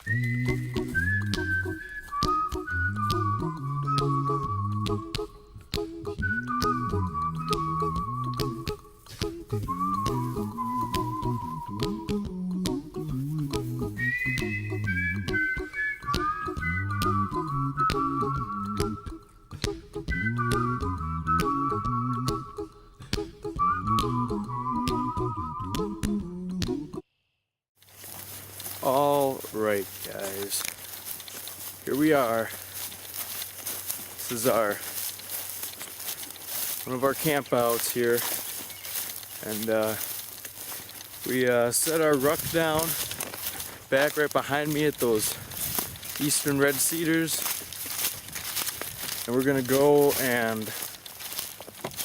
All right, guys, here we are. This is one of our campouts here, and we set our ruck down back right behind me at those eastern red cedars, and we're gonna go and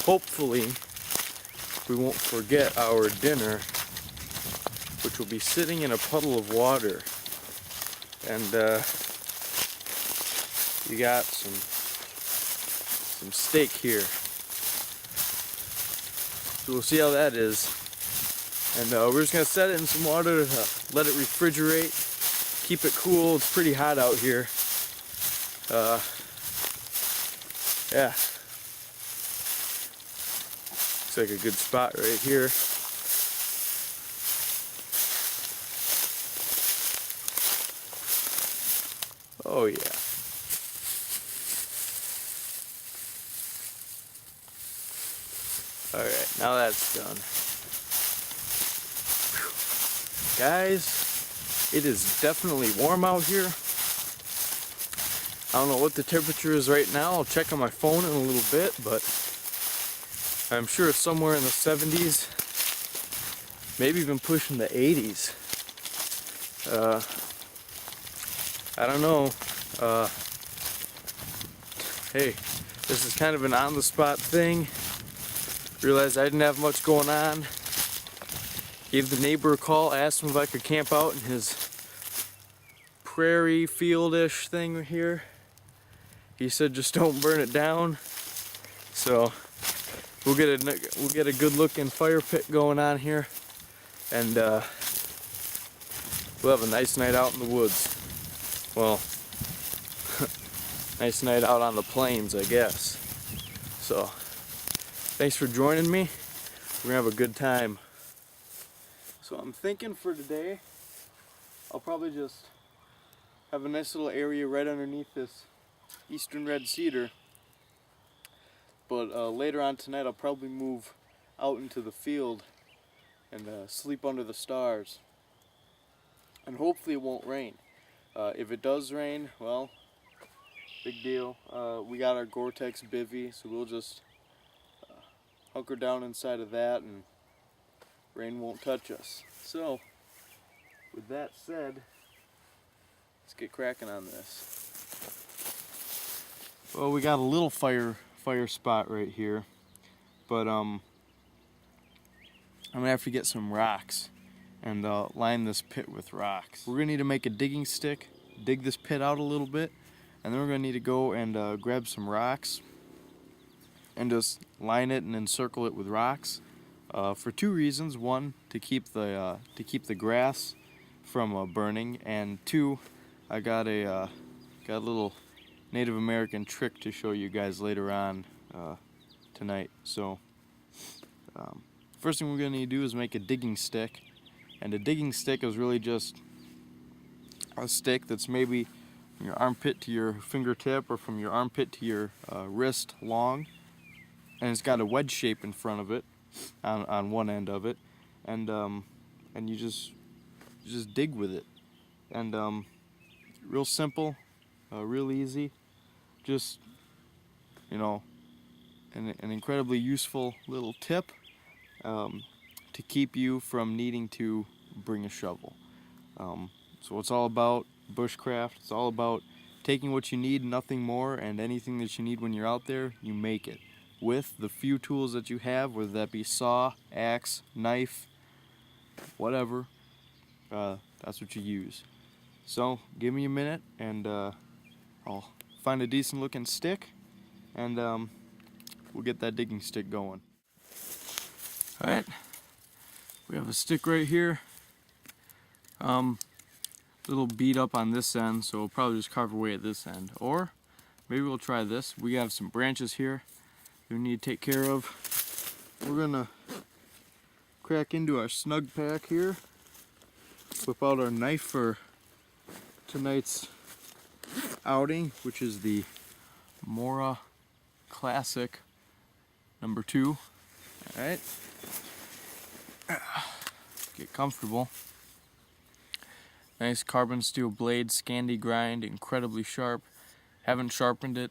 hopefully we won't forget our dinner, which will be sitting in a puddle of water. And you got some steak here, so we'll see how that is. And we're just gonna set it in some water to let it refrigerate, keep it cool. It's pretty hot out here. Yeah, looks like a good spot right here. Oh yeah. Alright, now that's done. Whew. Guys, it is definitely warm out here. I don't know what the temperature is right now. I'll check on my phone in a little bit, but I'm sure it's somewhere in the 70s. Maybe even pushing the 80s. I don't know. Hey, this is kind of an on-the-spot thing. Realized I didn't have much going on. Gave the neighbor a call, asked him if I could camp out in his prairie field-ish thing here. He said just don't burn it down. So we'll get a good-looking fire pit going on here, and we'll have a nice night out in the woods. Well, nice night out on the plains, I guess. So, thanks for joining me. We're gonna have a good time. So I'm thinking for today, I'll probably just have a nice little area right underneath this eastern red cedar. But later on tonight, I'll probably move out into the field and sleep under the stars. And hopefully it won't rain. If it does rain, well, big deal. We got our Gore-Tex bivvy, so we'll just hunker down inside of that and rain won't touch us. So, with that said, let's get cracking on this. Well, we got a little fire spot right here, but I'm gonna have to get some rocks and line this pit with rocks. We're gonna need to make a digging stick, dig this pit out a little bit, and then we're gonna need to go and grab some rocks and just line it and encircle it with rocks for two reasons. One, to keep the grass from burning, and two, I got a little Native American trick to show you guys later on tonight. So first thing we're gonna need to do is make a digging stick. And a digging stick is really just a stick that's maybe from your armpit to your fingertip or from your armpit to your wrist long. And it's got a wedge shape in front of it, on one end of it. And you just dig with it. And real simple, real easy. Just, you know, an incredibly useful little tip. To keep you from needing to bring a shovel. So it's all about bushcraft. It's all about taking what you need, nothing more, and anything that you need when you're out there, you make it. With the few tools that you have, whether that be saw, axe, knife, whatever, that's what you use. So give me a minute and I'll find a decent looking stick and we'll get that digging stick going. Alright. We have a stick right here. little beat up on this end, so we'll probably just carve away at this end. Or maybe we'll try this. We have some branches here that we need to take care of. We're gonna crack into our snug pack here, whip out our knife for tonight's outing, which is the Mora Classic #2. Alright, get comfortable. Nice carbon steel blade, Scandi grind, incredibly sharp. Haven't sharpened it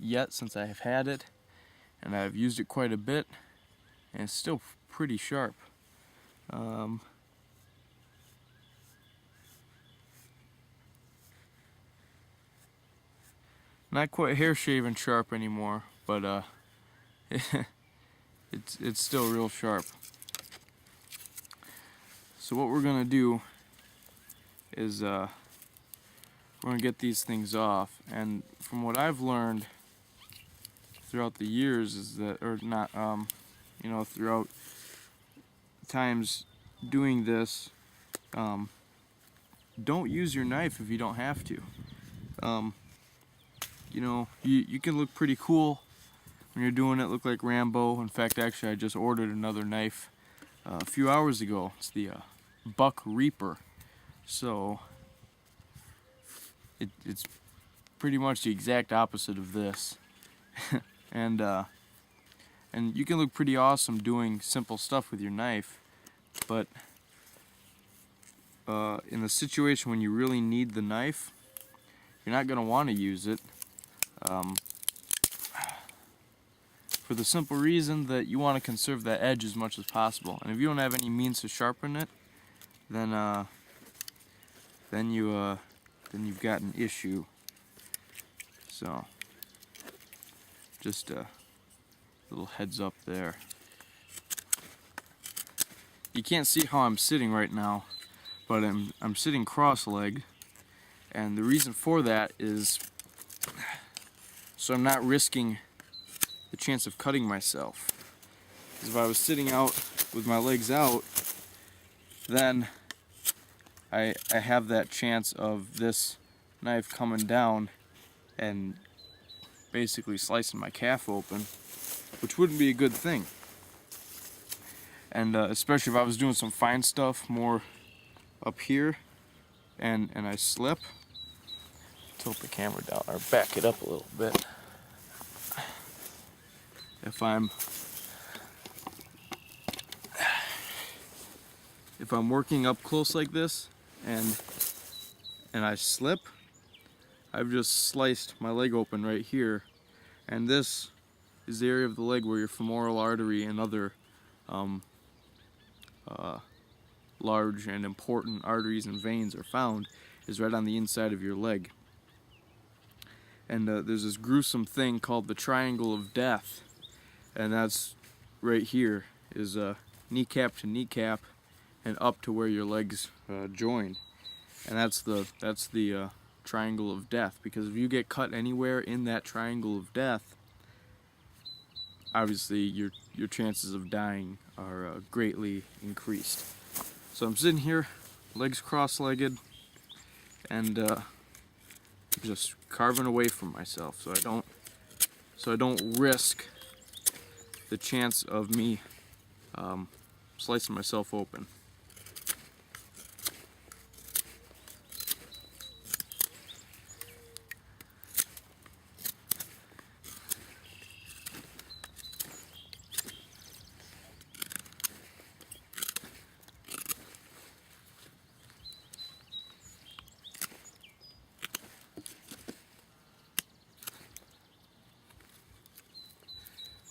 yet since I have had it, and I've used it quite a bit, and it's still pretty sharp. Not quite hair shaving sharp anymore, but it's still real sharp. So what we're gonna do is we're gonna get these things off, and from what I've learned throughout the years is that, or not, you know, throughout times doing this, don't use your knife if you don't have to. You know, you can look pretty cool when you're doing it, look like Rambo. In fact, actually, I just ordered another knife a few hours ago. It's the Buck Reaper. So it's pretty much the exact opposite of this. and you can look pretty awesome doing simple stuff with your knife, but in the situation when you really need the knife, you're not going to want to use it. For the simple reason that you want to conserve that edge as much as possible, and if you don't have any means to sharpen it, then you've got an issue. So just a little heads up there. You can't see how I'm sitting right now, but I'm sitting cross-legged, and the reason for that is so I'm not risking the chance of cutting myself. Because if I was sitting out with my legs out, then I have that chance of this knife coming down and basically slicing my calf open, which wouldn't be a good thing. And especially if I was doing some fine stuff more up here and I slip. Tilt the camera down or back it up a little bit. If I'm working up close like this and I slip, I've just sliced my leg open right here, and this is the area of the leg where your femoral artery and other large and important arteries and veins are found, is right on the inside of your leg. And there's this gruesome thing called the triangle of death, and that's right here, is kneecap to kneecap and up to where your legs join, and that's the triangle of death. Because if you get cut anywhere in that triangle of death, obviously your chances of dying are greatly increased. So I'm sitting here, legs cross-legged, and just carving away from myself, so I don't risk the chance of me slicing myself open.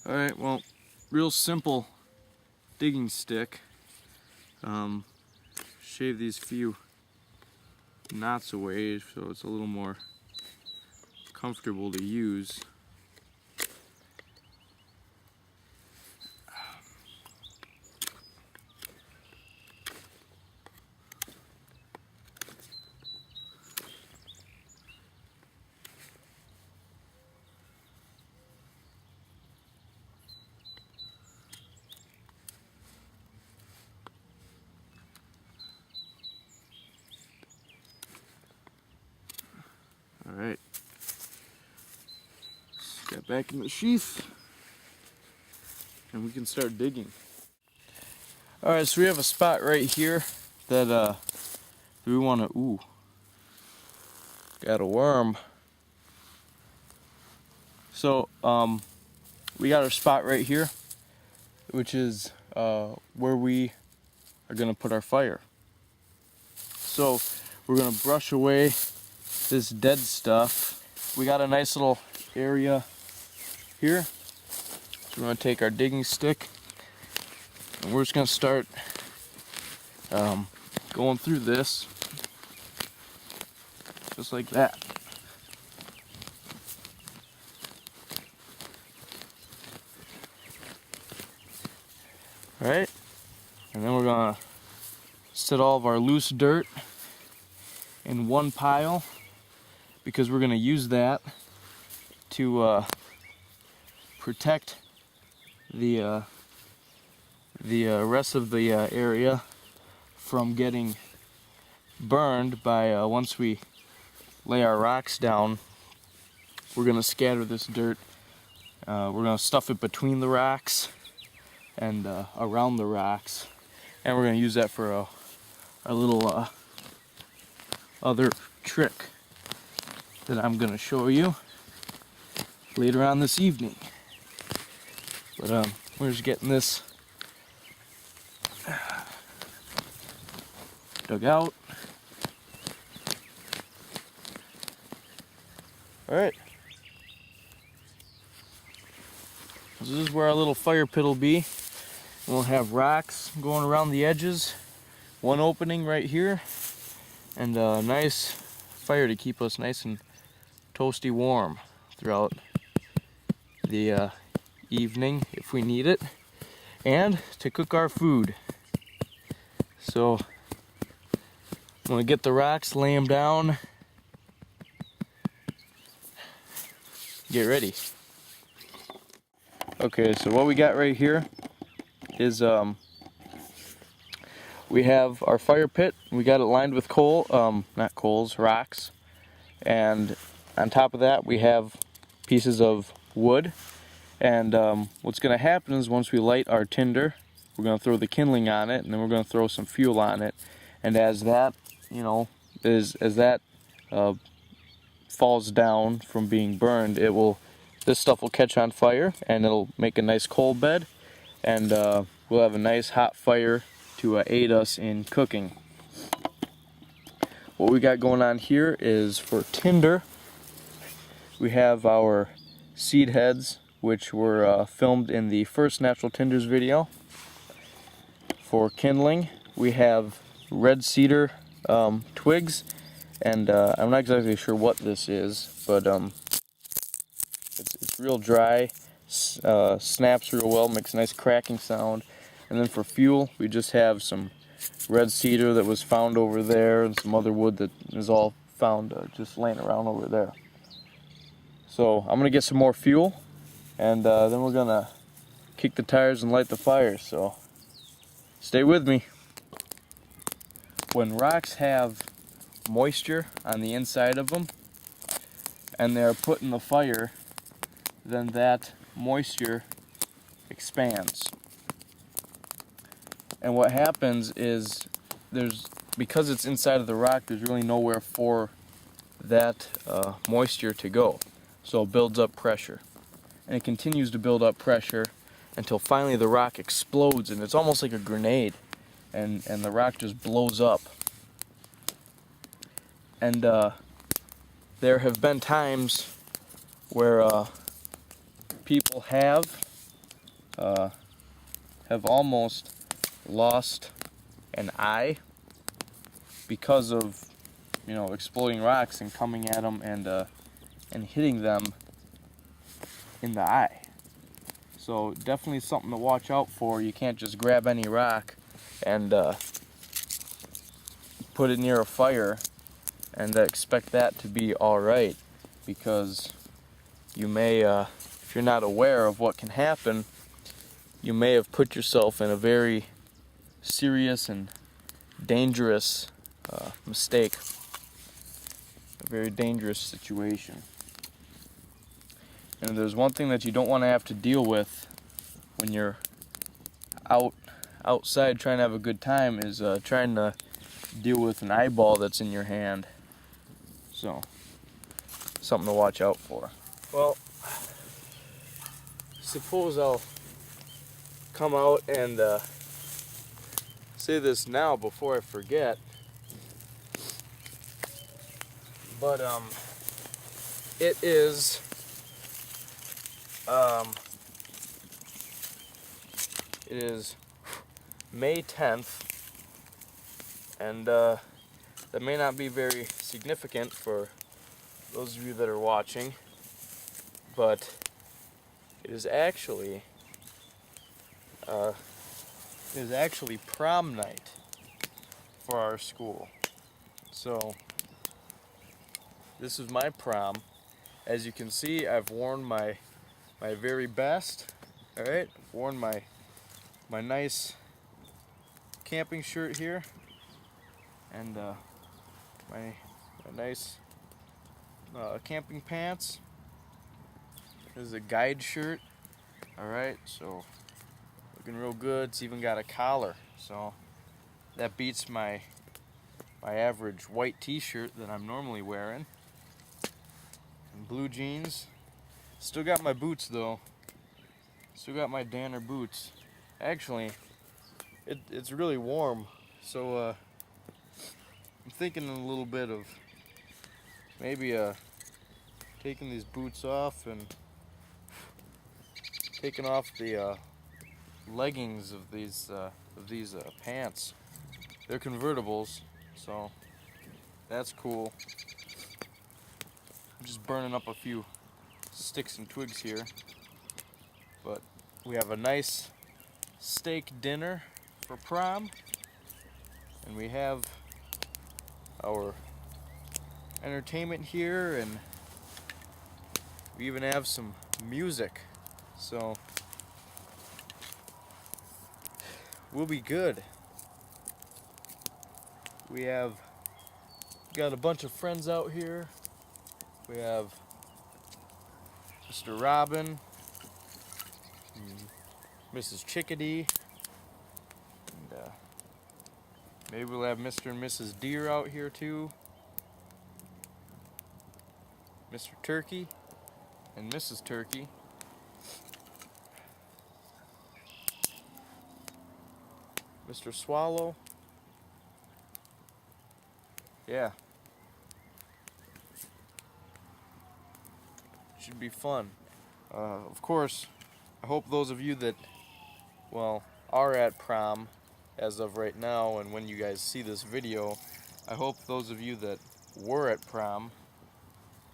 Alright, well, real simple digging stick. Shave these few knots away so it's a little more comfortable to use. Alright. Get back in the sheath. And we can start digging. Alright, so we have a spot right here that we want to, ooh, got a worm. So, we got our spot right here, which is where we are going to put our fire. So, we're going to brush away this dead stuff. We got a nice little area here. So we're going to take our digging stick and we're just going to start going through this just like that. Alright, and then we're going to set all of our loose dirt in one pile because we're going to use that to protect the rest of the area from getting burned by once we lay our rocks down. We're going to scatter this dirt. We're going to stuff it between the rocks and around the rocks, and we're going to use that for our little other trick that I'm going to show you later on this evening. But we're just getting this dug out. Alright. This is where our little fire pit will be. We'll have rocks going around the edges, one opening right here, and a nice fire to keep us nice and toasty warm throughout the evening if we need it, and to cook our food. So I'm going to get the rocks, lay them down, get ready. Okay, so what we got right here is we have our fire pit. We got it lined with rocks, and on top of that we have pieces of wood. And what's going to happen is once we light our tinder, we're going to throw the kindling on it, and then we're going to throw some fuel on it. And as that, falls down from being burned, this stuff will catch on fire, and it'll make a nice coal bed, and we'll have a nice hot fire to aid us in cooking. What we got going on here is for tinder, we have our seed heads, which were filmed in the first Natural Tinders video. For kindling, we have red cedar twigs, and I'm not exactly sure what this is, but it's real dry, snaps real well, makes a nice cracking sound. And then for fuel, we just have some red cedar that was found over there, and some other wood that is all found just laying around over there. So I'm going to get some more fuel, and then we're going to kick the tires and light the fire, so stay with me. When rocks have moisture on the inside of them, and they're put in the fire, then that moisture expands. And what happens is, because it's inside of the rock, there's really nowhere for that moisture to go. So it builds up pressure. And it continues to build up pressure until finally the rock explodes, and it's almost like a grenade. And the rock just blows up. And there have been times where people have almost lost an eye because of exploding rocks and coming at them and hitting them in the eye. So definitely something to watch out for. You can't just grab any rock and put it near a fire and expect that to be alright, because you may, if you're not aware of what can happen, you may have put yourself in a very serious and dangerous mistake. A very dangerous situation. And there's one thing that you don't want to have to deal with when you're outside trying to have a good time is trying to deal with an eyeball that's in your hand. So, something to watch out for. Well, suppose I'll come out and say this now before I forget. But it is May 10th, and that may not be very significant for those of you that are watching, but it is actually prom night for our school. So this is my prom. As you can see, I've worn my very best. All right, I've worn my nice camping shirt here, and my nice camping pants. This is a guide shirt. All right, so looking real good. It's even got a collar, so that beats my average white t-shirt that I'm normally wearing. And blue jeans. Still got my boots though. Still got my Danner boots. Actually, it's really warm, so I'm thinking a little bit of maybe taking these boots off and taking off the leggings of these pants. They're convertibles, so that's cool. I'm just burning up a few sticks and twigs here, but we have a nice steak dinner for prom, and we have our entertainment here, and we even have some music, so we'll be good. We got a bunch of friends out here. We have Mr. Robin, Mrs. Chickadee, and maybe we'll have Mr. and Mrs. Deer out here too. Mr. Turkey and Mrs. Turkey. Mr. Swallow. Yeah. Should be fun. Of course, I hope those of you that, well, are at prom as of right now, and when you guys see this video, I hope those of you that were at prom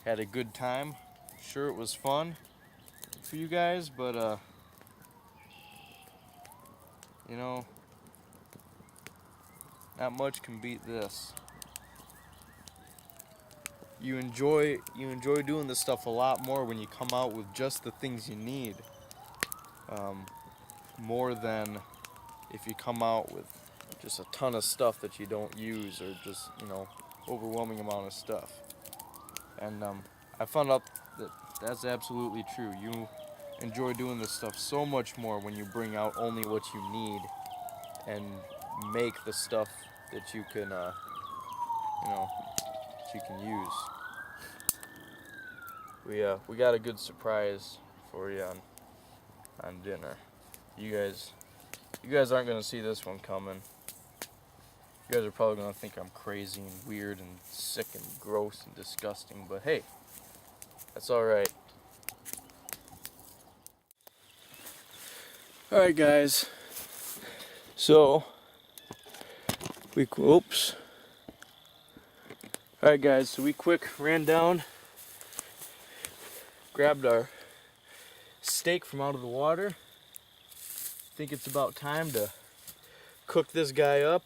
had a good time. Sure, it was fun for you guys, but you know, not much can beat this. You enjoy doing this stuff a lot more when you come out with just the things you need, more than if you come out with just a ton of stuff that you don't use, or just, you know, overwhelming amount of stuff. And I found out that that's absolutely true. You enjoy doing this stuff so much more when you bring out only what you need and make the stuff that you can, you know, that you can use. We got a good surprise for you on dinner. You guys aren't gonna see this one coming. You guys are probably gonna think I'm crazy and weird and sick and gross and disgusting, but hey, that's all right. All right, guys. So oops. All right, guys. So we quick ran down, grabbed our steak from out of the water. Think it's about time to cook this guy up.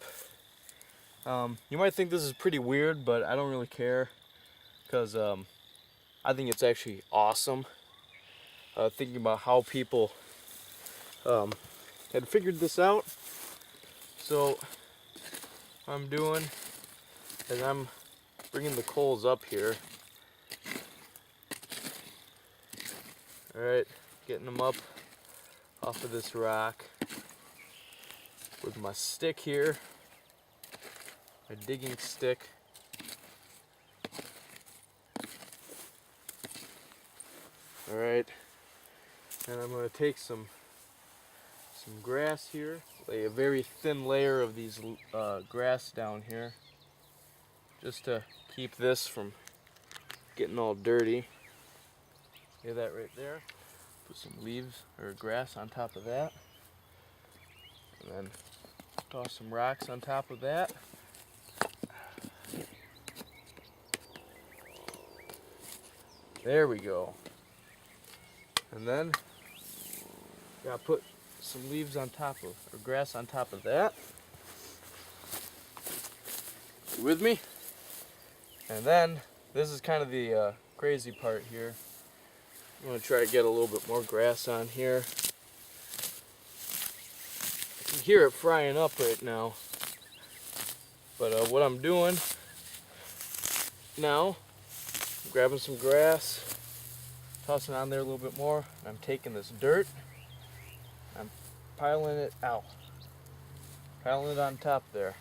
You might think this is pretty weird, but I don't really care, because I think it's actually awesome. Thinking about how people had figured this out. So what I'm doing is I'm bringing the coals up here. Alright, getting them up off of this rock with my stick here, my digging stick. Alright, and I'm going to take some grass here, lay a very thin layer of these grass down here, just to keep this from getting all dirty. See that right there? Put some leaves or grass on top of that, and then toss some rocks on top of that. There we go. And then gotta put some leaves on top of, or grass on top of that. You with me? And then this is kind of the crazy part here. I'm gonna try to get a little bit more grass on here. I can hear it frying up right now. But what I'm doing now, I'm grabbing some grass, tossing on there a little bit more, and I'm taking this dirt, I'm piling it out, piling it on top there.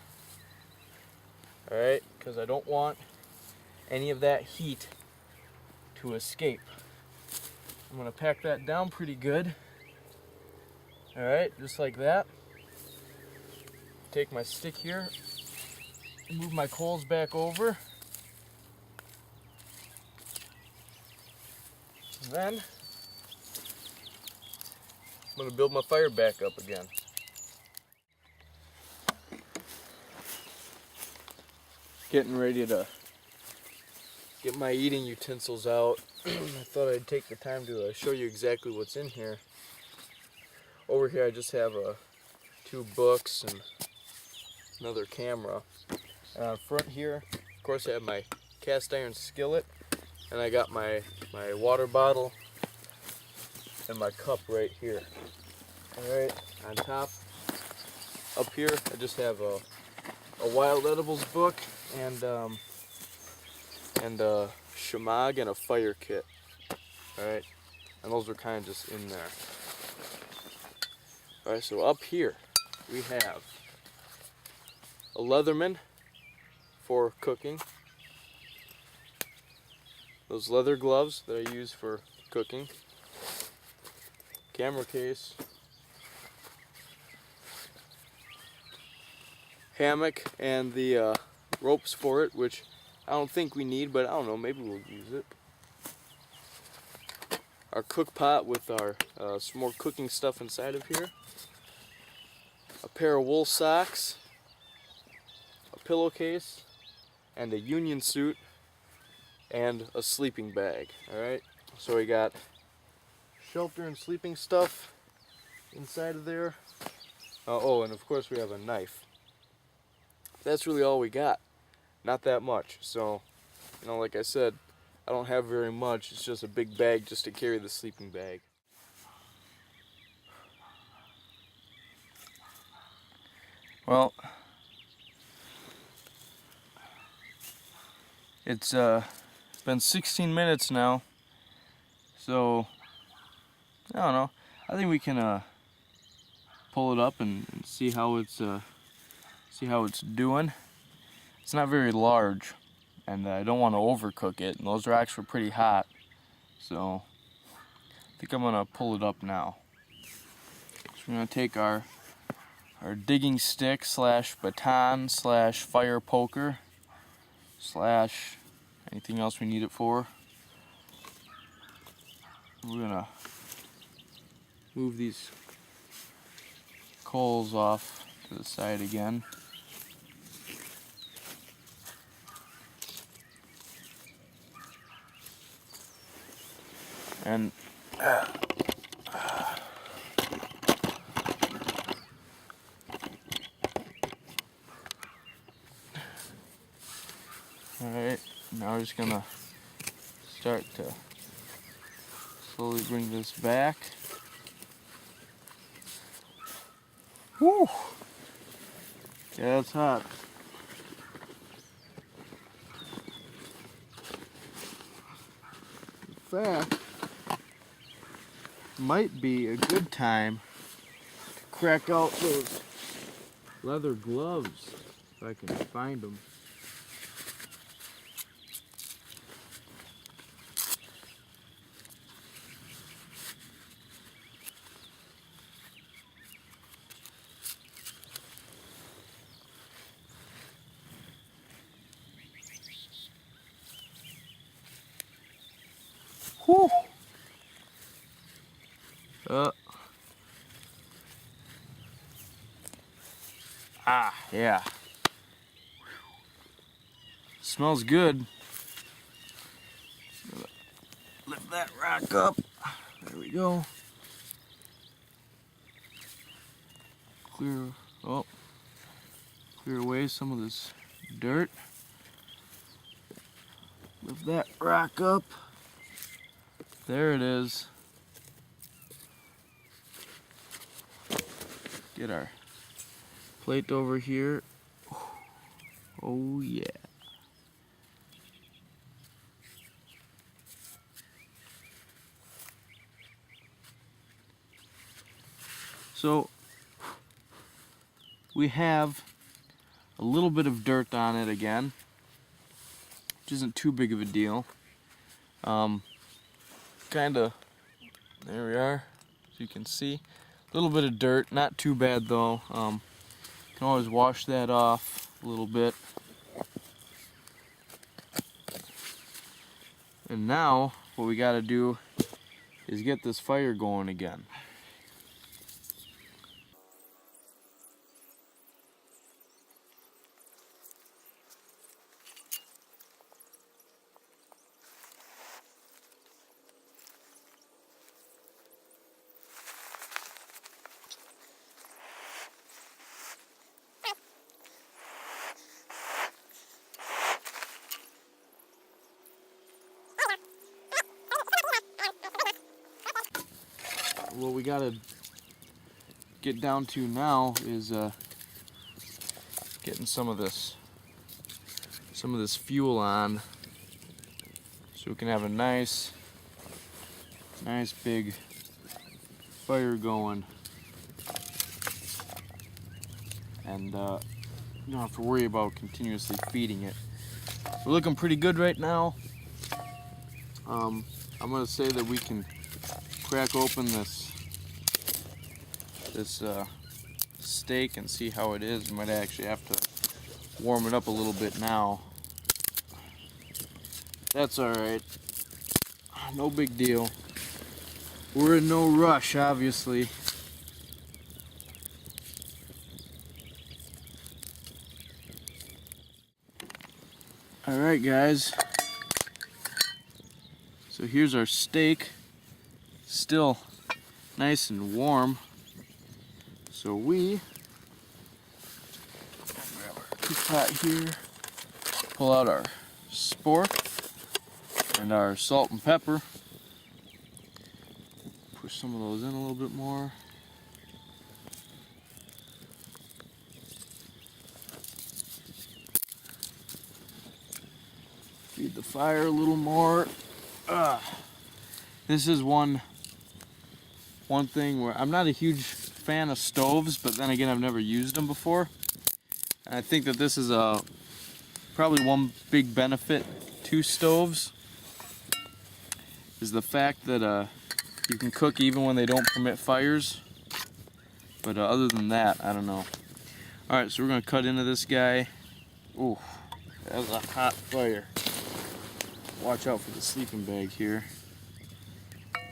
Alright, because I don't want any of that heat to escape. I'm going to pack that down pretty good. Alright, just like that. Take my stick here, move my coals back over. And then I'm going to build my fire back up again. Getting ready to get my eating utensils out. I thought I'd take the time to show you exactly what's in here. Over here I just have 2 books and another camera. And out front here, of course, I have my cast iron skillet, and I got my water bottle and my cup right here. Alright, on top, up here, I just have a wild edibles book and a shamag and a fire kit. Alright, and those are kind of just in there. Alright, so up here we have a Leatherman for cooking. Those leather gloves that I use for cooking. Camera case. Hammock and the ropes for it, which I don't think we need, but I don't know, maybe we'll use it. Our cook pot with our some more cooking stuff inside of here. A pair of wool socks, a pillowcase, and a union suit, and a sleeping bag. Alright, so we got shelter and sleeping stuff inside of there. Oh, and of course we have a knife. That's really all we got. Not that much. So, you know, like I said, I don't have very much. It's just a big bag just to carry the sleeping bag. Well, it's been 16 minutes now, so I don't know. I think we can pull it up and see how it's doing. It's not very large, and I don't want to overcook it. And those rocks were pretty hot, so I think I'm gonna pull it up now. So we're gonna take our digging stick slash baton slash fire poker slash anything else we need it for. We're gonna move these coals off to the side again. And alright, now we're just gonna start to slowly bring this back. Woo! Yeah, it's hot. fact, might be a good time to crack out those leather gloves if I can find them. Whew. Yeah. Smells good. Lift that rock up. There we go. Clear away some of this dirt. Lift that rock up. There it is. Get our plate over here. Oh yeah. So we have a little bit of dirt on it again, which isn't too big of a deal. Kinda, there we are, as you can see. A little bit of dirt, not too bad though. Can always wash that off a little bit. And now what we gotta do is get this fire going again. What we gotta get down to now is getting some of this fuel on, so we can have a nice big fire going, and don't have to worry about continuously feeding it. We're looking pretty good right now. I'm gonna say that we can crack open this steak and see how it is. We might actually have to warm it up a little bit now. That's alright. No big deal. We're in no rush, obviously. Alright guys. So here's our steak. Still nice and warm. So we grab our pot here, pull out our spork and our salt and pepper. Push some of those in a little bit more. Feed the fire a little more. This is one thing where I'm not a huge fan of stoves, but then again I've never used them before. And I think that this is probably one big benefit to stoves, is the fact that you can cook even when they don't permit fires. But other than that, I don't know. Alright, so we're going to cut into this guy. Ooh, that's a hot fire. Watch out for the sleeping bag here.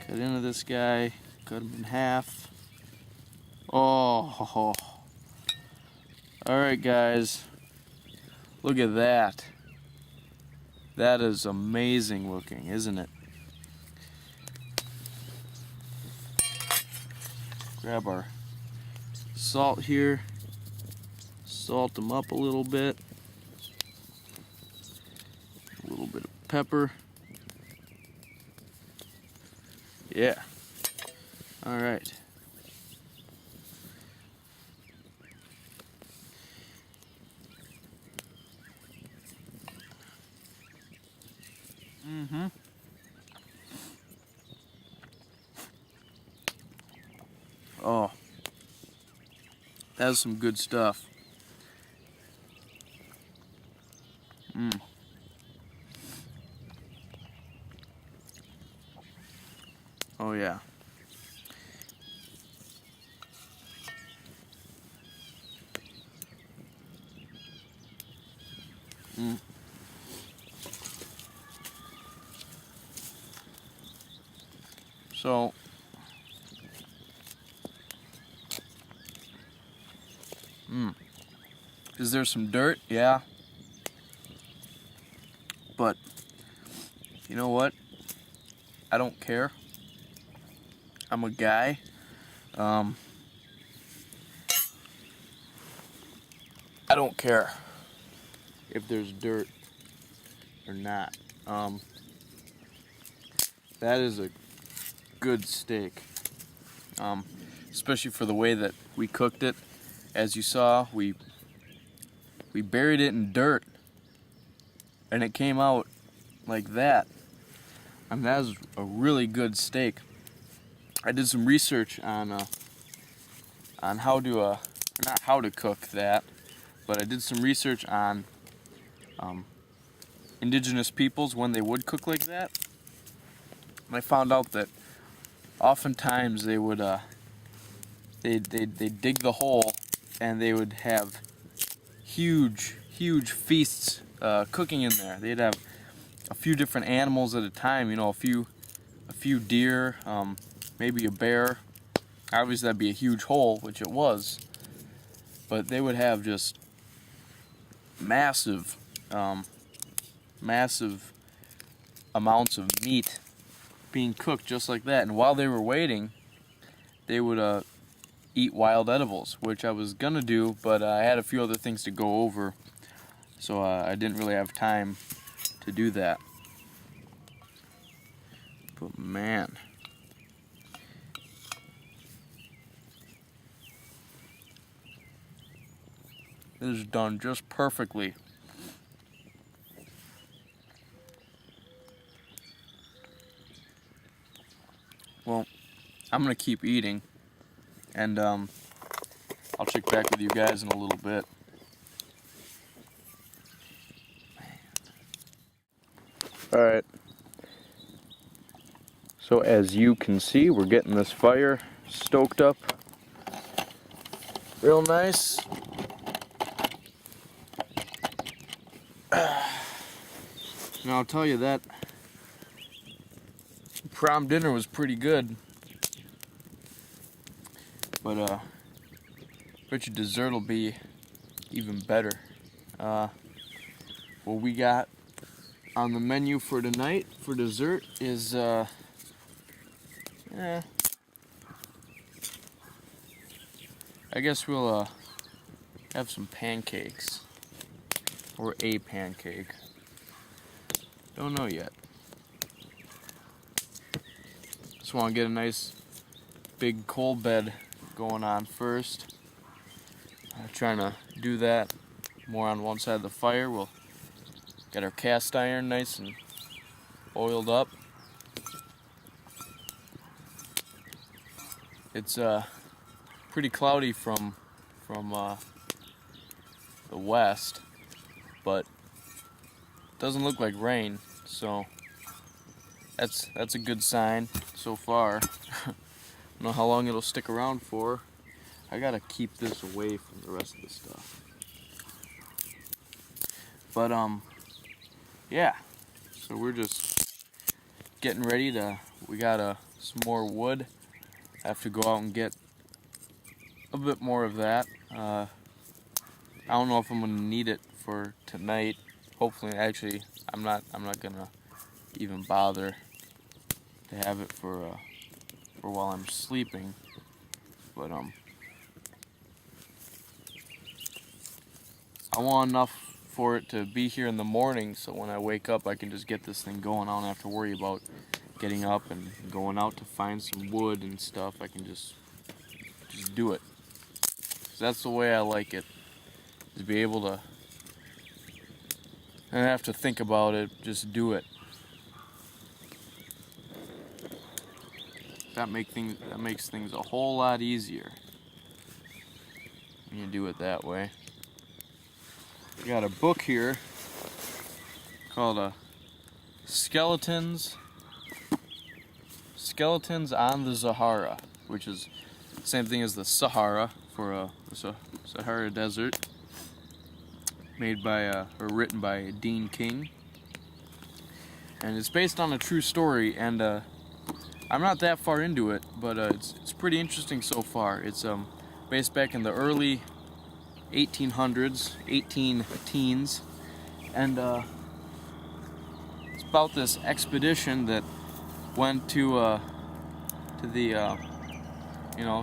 Cut into this guy, cut him in half. Oh, alright guys, look at that. That is amazing looking, isn't it? Grab our salt here, salt them up a little bit, a little bit of pepper. Yeah, alright. That's some good stuff. Oh yeah. So is there some dirt? Yeah. But you know what? I don't care. I'm a guy. I don't care if there's dirt or not. That is a good steak. Especially for the way that we cooked it. As you saw, we buried it in dirt and it came out like that. And that is a really good steak. I did some research on how to not how to cook that, but I did some research on indigenous peoples when they would cook like that. And I found out that oftentimes they would they dig the hole and they would have huge feasts cooking in there. They'd have a few different animals at a time, you know, a few deer, maybe a bear. Obviously that'd be a huge hole, which it was, but they would have just massive amounts of meat being cooked just like that. And while they were waiting, they would eat wild edibles, which I was gonna do, but I had a few other things to go over, so I didn't really have time to do that. But man, this is done just perfectly. Well, I'm gonna keep eating, and I'll check back with you guys in a little bit. All right. So as you can see, we're getting this fire stoked up real nice. Now I'll tell you that prom dinner was pretty good, but bet your dessert will be even better. What we got on the menu for tonight for dessert is I guess we'll have some pancakes, or a pancake. Don't know yet. Just want to get a nice big coal bed going on first. Trying to do that more on one side of the fire. We'll get our cast iron nice and oiled up. It's pretty cloudy from the west, but it doesn't look like rain, so that's a good sign so far. I don't know how long it'll stick around for. I gotta keep this away from the rest of the stuff. But yeah, so we're just getting ready to, we got some more wood. I have to go out and get a bit more of that. I don't know if I'm gonna need it for tonight. Hopefully, actually, I'm not gonna even bother to have it for while I'm sleeping. But I want enough for it to be here in the morning, so when I wake up, I can just get this thing going. I don't have to worry about getting up and going out to find some wood and stuff. I can just do it. So that's the way I like it, to be able to, I don't have to think about it, just do it. That makes things a whole lot easier. You do it that way. We got a book here called Skeletons on the Sahara, which is the same thing as the Sahara for the Sahara Desert, made by or written by Dean King, and it's based on a true story. And I'm not that far into it, but it's pretty interesting so far. It's based back in the early 1800s, 18 teens, and it's about this expedition that went to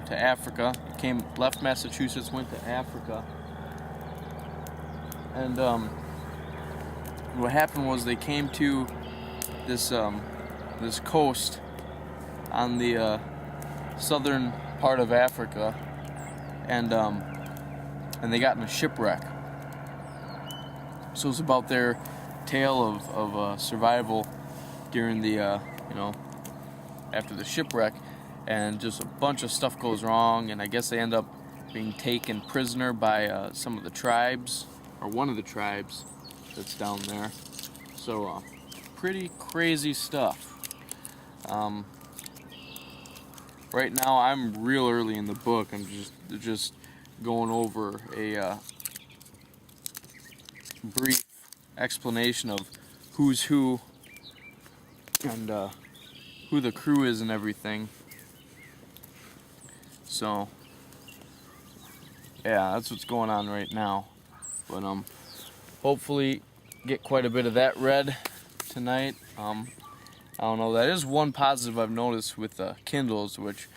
Africa. It left Massachusetts, went to Africa, and what happened was they came to this coast on the southern part of Africa, and they got in a shipwreck. So it's about their tale of survival during the after the shipwreck, and just a bunch of stuff goes wrong, and I guess they end up being taken prisoner by some of the tribes, or one of the tribes that's down there. So pretty crazy stuff. Right now I'm real early in the book. I'm just going over a brief explanation of who's who and who the crew is and everything. So yeah, that's what's going on right now. But hopefully get quite a bit of that read tonight. I don't know, that is one positive I've noticed with Kindles, which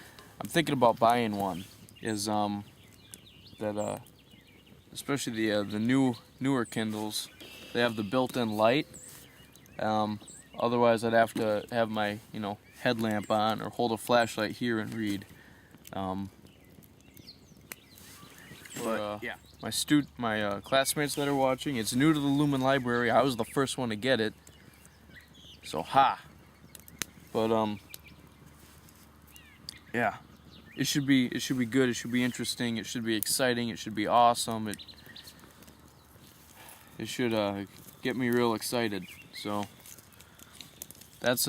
I'm thinking about buying one, is that especially the newer Kindles, they have the built-in light. Otherwise I'd have to have my headlamp on or hold a flashlight here and read. Yeah, my classmates that are watching, it's new to the Lumen Library. I was the first one to get it, so ha. But yeah, it should be good. It should be interesting. It should be exciting. It should be awesome. It should get me real excited. So that's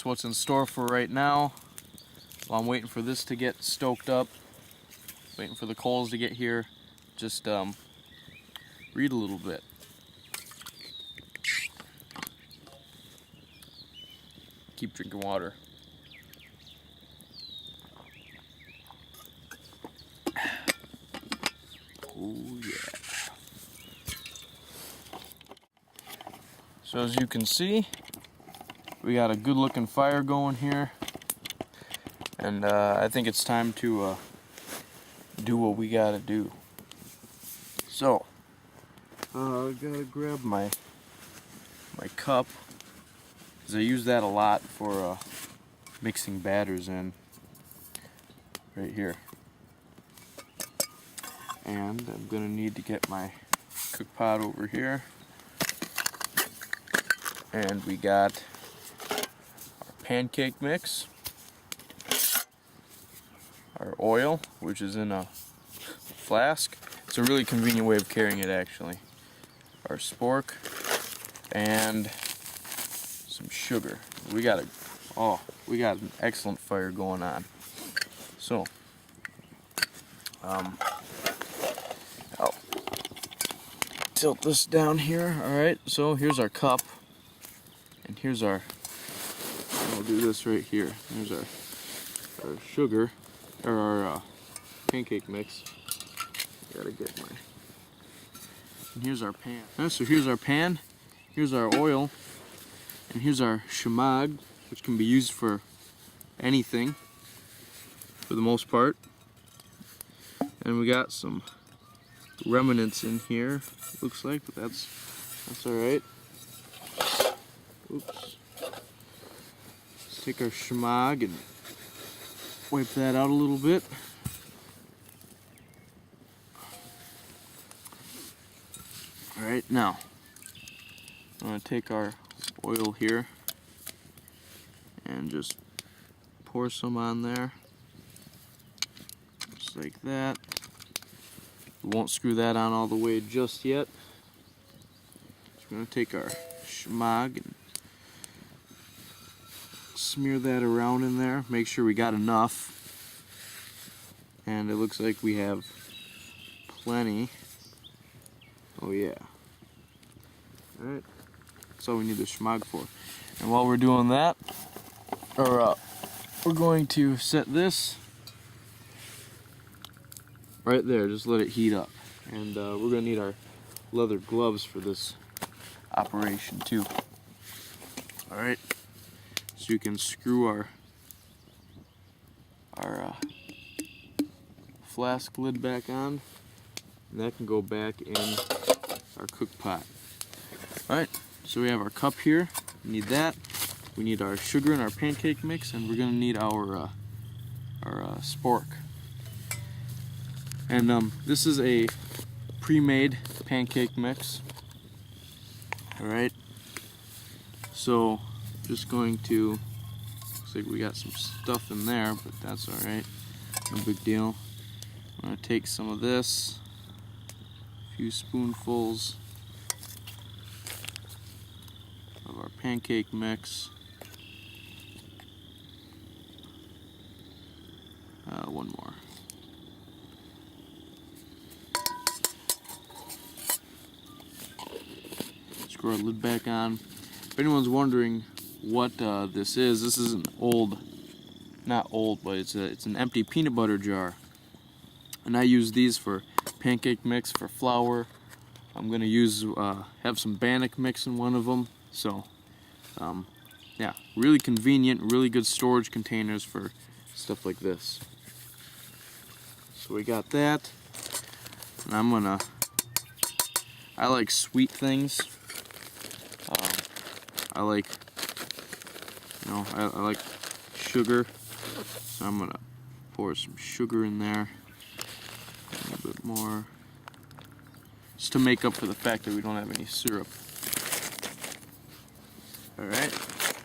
what's in store for right now. While I'm waiting for this to get stoked up, waiting for the coals to get here, just read a little bit. Keep drinking water. Oh yeah. So as you can see, we got a good looking fire going here, and I think it's time to do what we gotta do. So I gotta grab my cup, because I use that a lot for mixing batters in, right here. And I'm gonna need to get my cook pot over here. And we got our pancake mix, our oil, which is in a flask. It's a really convenient way of carrying it, actually. Our spork, and some sugar. We got an excellent fire going on. So I'll tilt this down here. Alright, so here's our cup, and here's our, I'll do this right here. Here's our sugar, or our pancake mix. Gotta get my, and here's our pan. So here's our pan, here's our oil, and here's our shemag, which can be used for anything for the most part. And we got some remnants in here, looks like, but that's alright. Oops. Let's take our shemag and wipe that out a little bit. Alright, now I'm going to take our oil here and just pour some on there, just like that. We won't screw that on all the way just yet. Just gonna take our schmag and smear that around in there. Make sure we got enough. And it looks like we have plenty. Oh yeah. Alright. That's all we need the schmag for. And while we're doing that, we're going to set this right there. Just let it heat up. And we're going to need our leather gloves for this operation too. Alright. So you can screw our flask lid back on. And that can go back in our cook pot. Alright. So we have our cup here. We need that. We need our sugar and our pancake mix, and we're gonna need our spork. And this is a pre-made pancake mix. All right. So just going to. Looks like we got some stuff in there, but that's all right. No big deal. I'm gonna take some of this. A few spoonfuls of our pancake mix. One more. Screw our lid back on. If anyone's wondering what this is an old, not old, but it's an empty peanut butter jar. And I use these for pancake mix, for flour. I'm gonna use have some bannock mix in one of them. So, yeah, really convenient, really good storage containers for stuff like this. So we got that, and I like sweet things. I like, I like sugar. So I'm gonna pour some sugar in there, a little bit more, just to make up for the fact that we don't have any syrup. All right,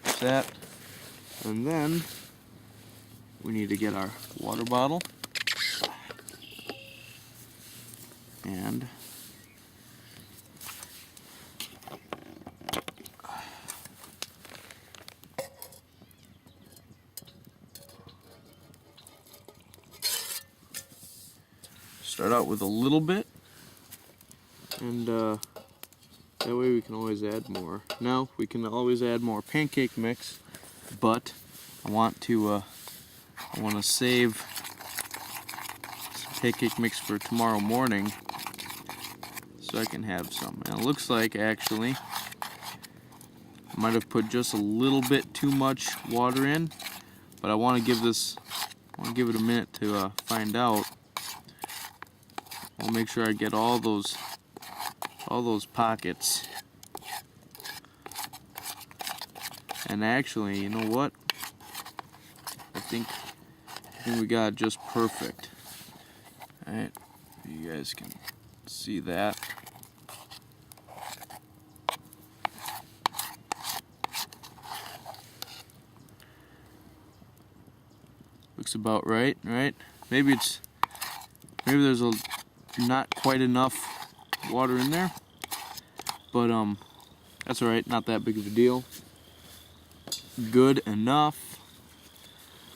that's that, and then we need to get our water bottle. And start out with a little bit, and that way we can always add more. Now we can always add more pancake mix, but I want to save some pancake mix for tomorrow morning, so I can have some. And it looks like actually I might have put just a little bit too much water in, but I want to give it a minute to find out. I'll make sure I get all those pockets. And actually, you know what? I think we got it just perfect. All right, you guys can see that. Looks about right, right? Maybe there's not quite enough water in there, but that's all right. Not that big of a deal. Good enough.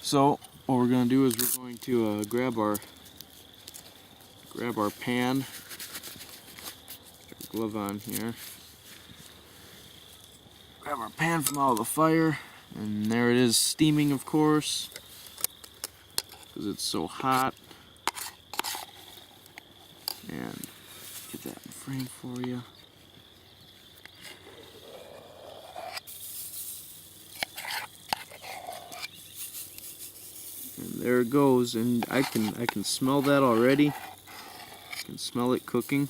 So what we're gonna do is we're going to grab our pan. Glove on here. Grab our pan from out of the fire, and there it is, steaming, of course, because it's so hot. And get that in frame for you. And there it goes, and I can smell that already. I can smell it cooking.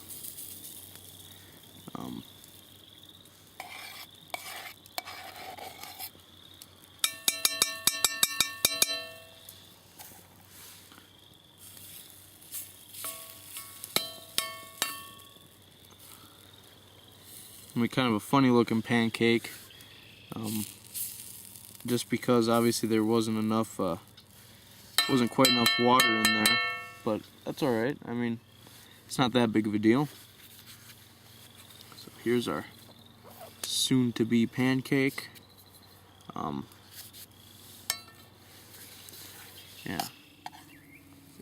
Kind of a funny looking pancake, just because obviously there wasn't quite enough water in there, but that's all right. I mean, it's not that big of a deal. So here's our soon-to-be pancake.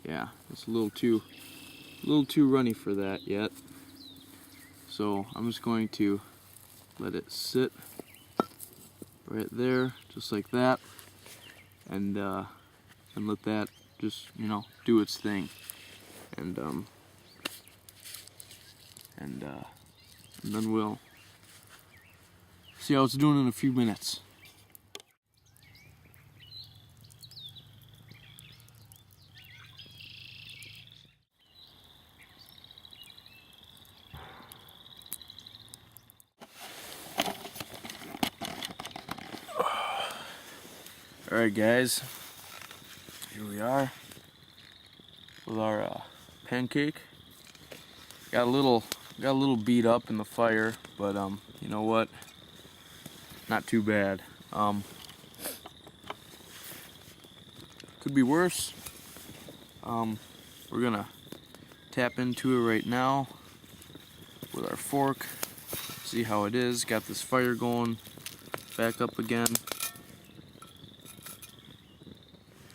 Yeah, it's a little too runny for that yet. So I'm just going to let it sit right there, just like that, and let that just, you know, do its thing, and then we'll see how it's doing in a few minutes. Alright guys, here we are with our pancake. Got a little beat up in the fire, but you know what? Not too bad. Could be worse. We're gonna tap into it right now with our fork. See how it is. Got this fire going back up again.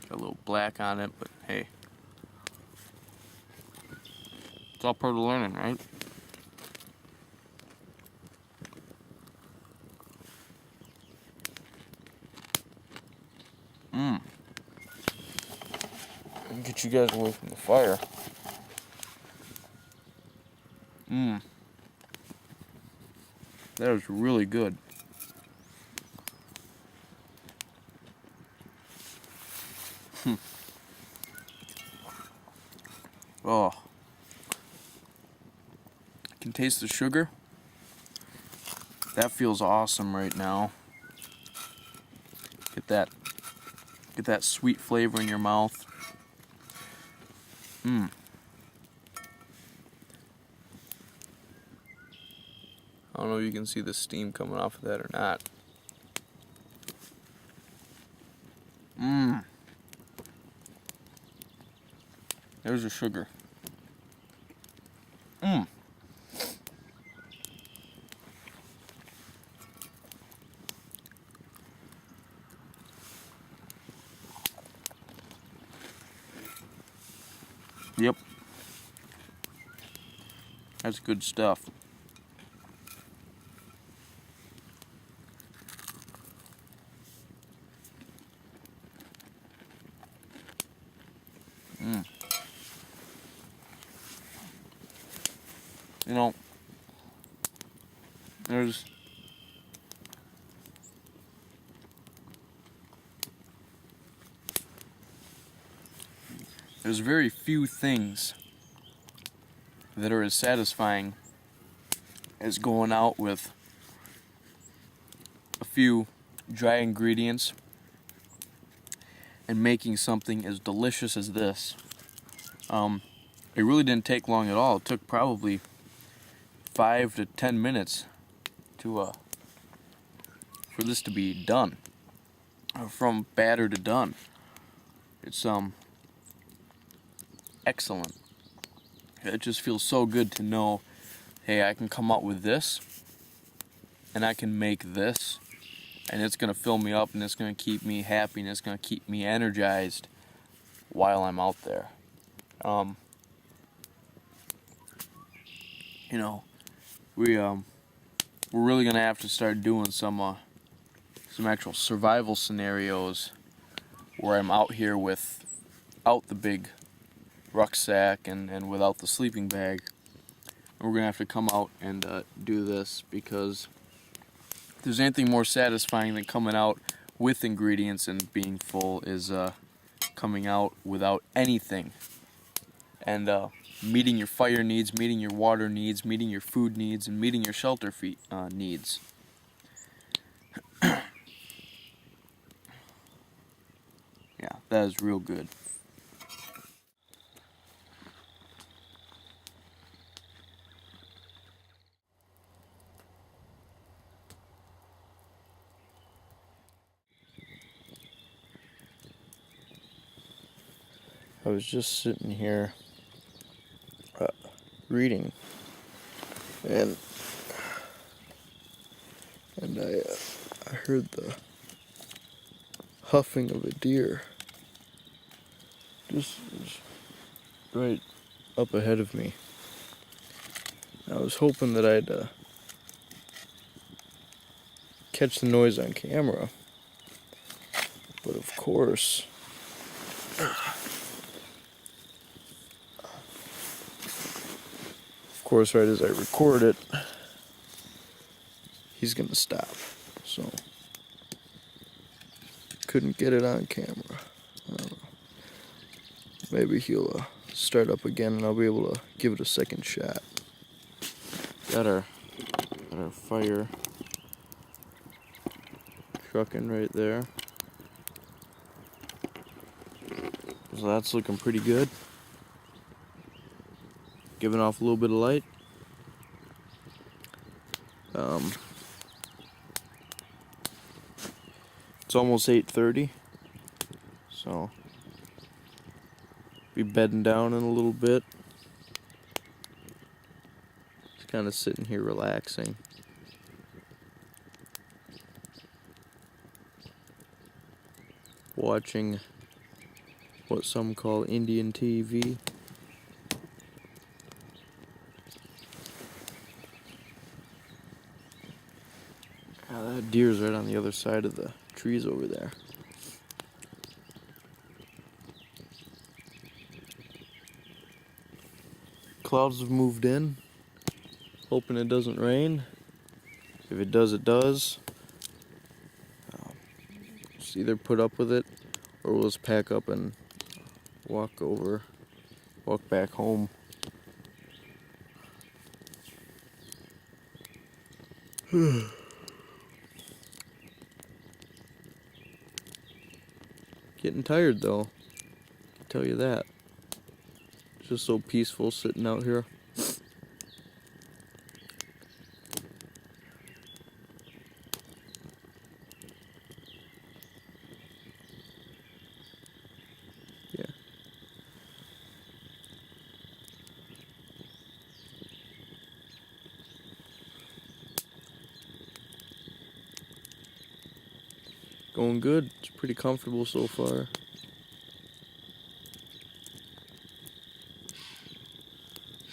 Got a little black on it, but hey, it's all part of learning, right? Get you guys away from the fire. That was really good. Oh, I can taste the sugar. That feels awesome right now. Get that sweet flavor in your mouth. I don't know if you can see the steam coming off of that or not. There's the sugar. Yep. That's good stuff. You know, there's very few things that are as satisfying as going out with a few dry ingredients and making something as delicious as this. It really didn't take long at all. It took probably 5 to 10 minutes to for this to be done, from batter to done. It's excellent. It just feels so good to know, hey, I can come up with this and I can make this, and it's gonna fill me up, and it's gonna keep me happy, and it's gonna keep me energized while I'm out there. You know, we're really gonna have to start doing some actual survival scenarios where I'm out here without the big rucksack and without the sleeping bag. And we're gonna have to come out and do this, because if there's anything more satisfying than coming out with ingredients and being full, is coming out without anything, and meeting your fire needs, meeting your water needs, meeting your food needs, and meeting your shelter needs. Yeah, that is real good. I was just sitting here reading, and I heard the huffing of a deer just right up ahead of me. I was hoping that I'd catch the noise on camera, but of course, right as I record it, he's gonna stop. So couldn't get it on camera. I don't know. Maybe he'll start up again and I'll be able to give it a second shot. Got our fire trucking right there. So that's looking pretty good. Giving off a little bit of light. It's almost 8:30, so be bedding down in a little bit. Just kind of sitting here relaxing. Watching what some call Indian TV. That deer's right on the other side of the trees over there. Clouds have moved in. Hoping it doesn't rain. If it does, it does. Just either put up with it or we'll just pack up and walk back home. Getting tired though, I can tell you that. It's just so peaceful sitting out here. Yeah. Going good. It's pretty comfortable so far.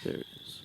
There it is.